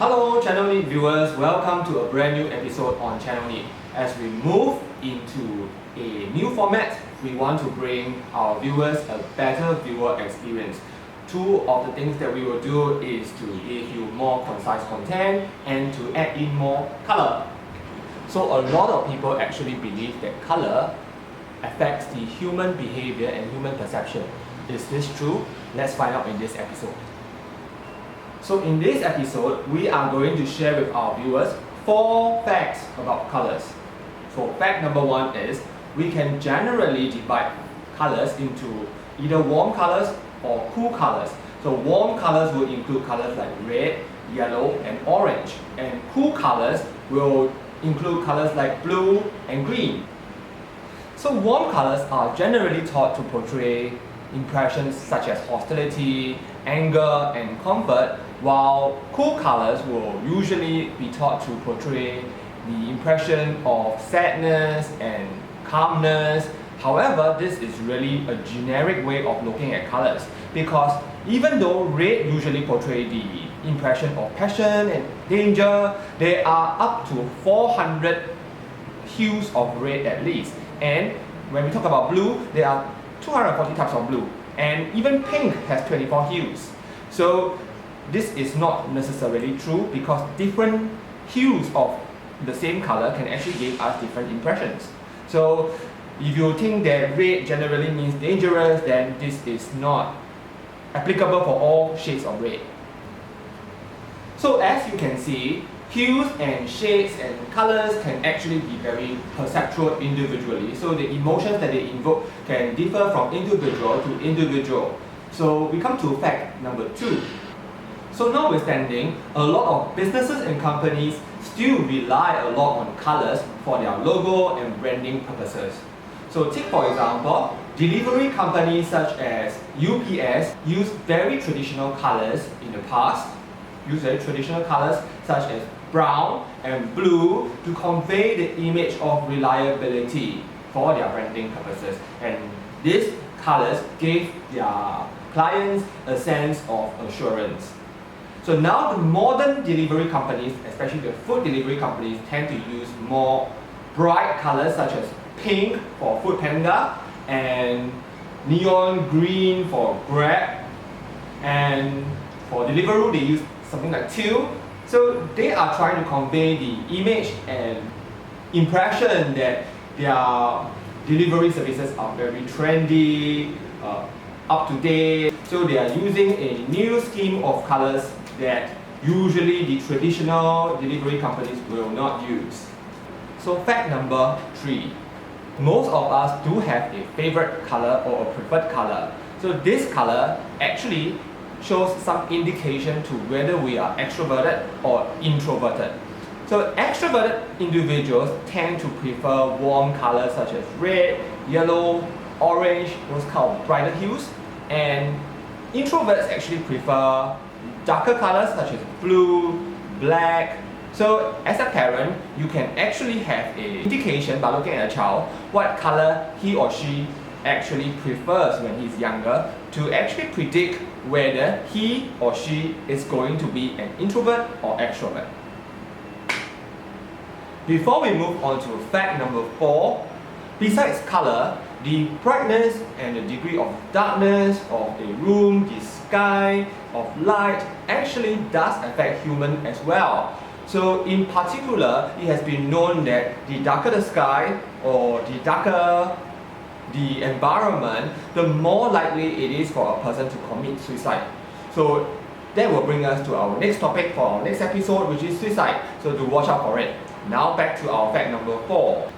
Hello Channel Need viewers, welcome to a brand new episode on Channel Need. As we move into a new format, we want to bring our viewers a better viewer experience. Two of the things that we will do is to give you more concise content and to add in more color. So a lot of people actually believe that color affects the human behavior and human perception. Is this true? Let's find out in this episode. So in this episode, we are going to share with our viewers 4 facts about colors. So fact number 1 is, we can generally divide colors into either warm colors or cool colors. So warm colors will include colors like red, yellow and orange. And cool colors will include colors like blue and green. So warm colors are generally thought to portray impressions such as hostility, anger and comfort, while cool colors will usually be thought to portray the impression of sadness and calmness. However, this is really a generic way of looking at colors, because even though red usually portrays the impression of passion and danger, there are up to 400 hues of red at least. And when we talk about blue, there are 240 types of blue, and even pink has 24 hues. So this is not necessarily true, because different hues of the same color can actually give us different impressions. So if you think that red generally means dangerous, then this is not applicable for all shades of red. So as you can see, hues and shades and colors can actually be very perceptual individually. So the emotions that they invoke can differ from individual to individual. So we come to fact number 2. So notwithstanding, a lot of businesses and companies still rely a lot on colors for their logo and branding purposes. So take for example, delivery companies such as UPS use very traditional colors in the past, such as brown and blue to convey the image of reliability for their branding purposes. And these colors gave their clients a sense of assurance. So now the modern delivery companies, especially the food delivery companies, tend to use more bright colors such as pink for Foodpanda and neon green for Grab, and for Deliveroo they use something like teal. So they are trying to convey the image and impression that their delivery services are very trendy, up to date. So they are using a new scheme of colors that usually the traditional delivery companies will not use. So fact number 3. Most of us do have a favorite color or a preferred color. So this color actually shows some indication to whether we are extroverted or introverted. So extroverted individuals tend to prefer warm colors such as red, yellow, orange, those kind of brighter hues. And introverts actually prefer darker colors such as blue, black. So as a parent, you can actually have an indication by looking at a child what color he or she actually prefers when he's younger, to actually predict whether he or she is going to be an introvert or extrovert. Before we move on to fact number 4, besides color, the brightness and the degree of darkness of a room, the sky, of light actually does affect humans as well. So in particular, it has been known that the darker the sky or the darker the environment, the more likely it is for a person to commit suicide. So that will bring us to our next topic for our next episode, which is suicide. So do watch out for it. Now back to our fact number 4.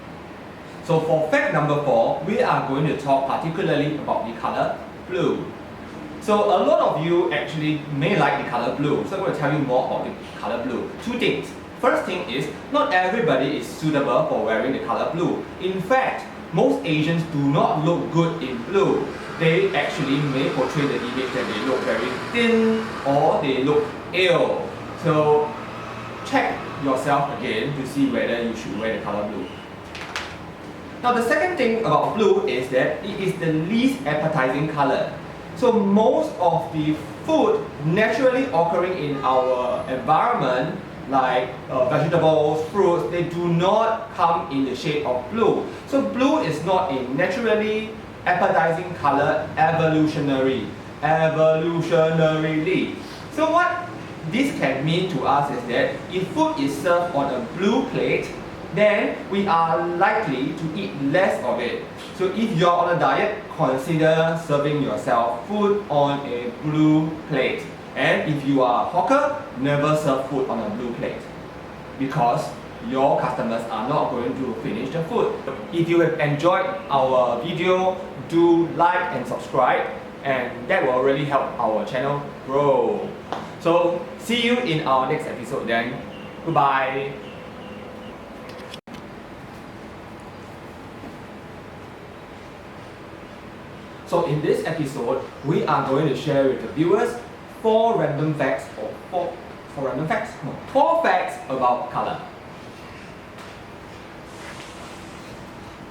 So for fact number 4, we are going to talk particularly about the color blue. So a lot of you actually may like the color blue, so I'm going to tell you more about the color blue. 2 things. First thing is, not everybody is suitable for wearing the color blue. In fact, most Asians do not look good in blue. They actually may portray the image that they look very thin or they look ill. So check yourself again to see whether you should wear the color blue. Now the second thing about blue is that it is the least appetizing color. So most of the food naturally occurring in our environment, like vegetables, fruits, they do not come in the shade of blue. So blue is not a naturally appetizing color evolutionarily. So what this can mean to us is that if food is served on a blue plate, then we are likely to eat less of it. So if you're on a diet, consider serving yourself food on a blue plate. And if you are a hawker, never serve food on a blue plate, because your customers are not going to finish the food. If you have enjoyed our video, do like and subscribe, and that will really help our channel grow. So see you in our next episode then. Goodbye. So in this episode, we are going to share with the viewers four facts about color.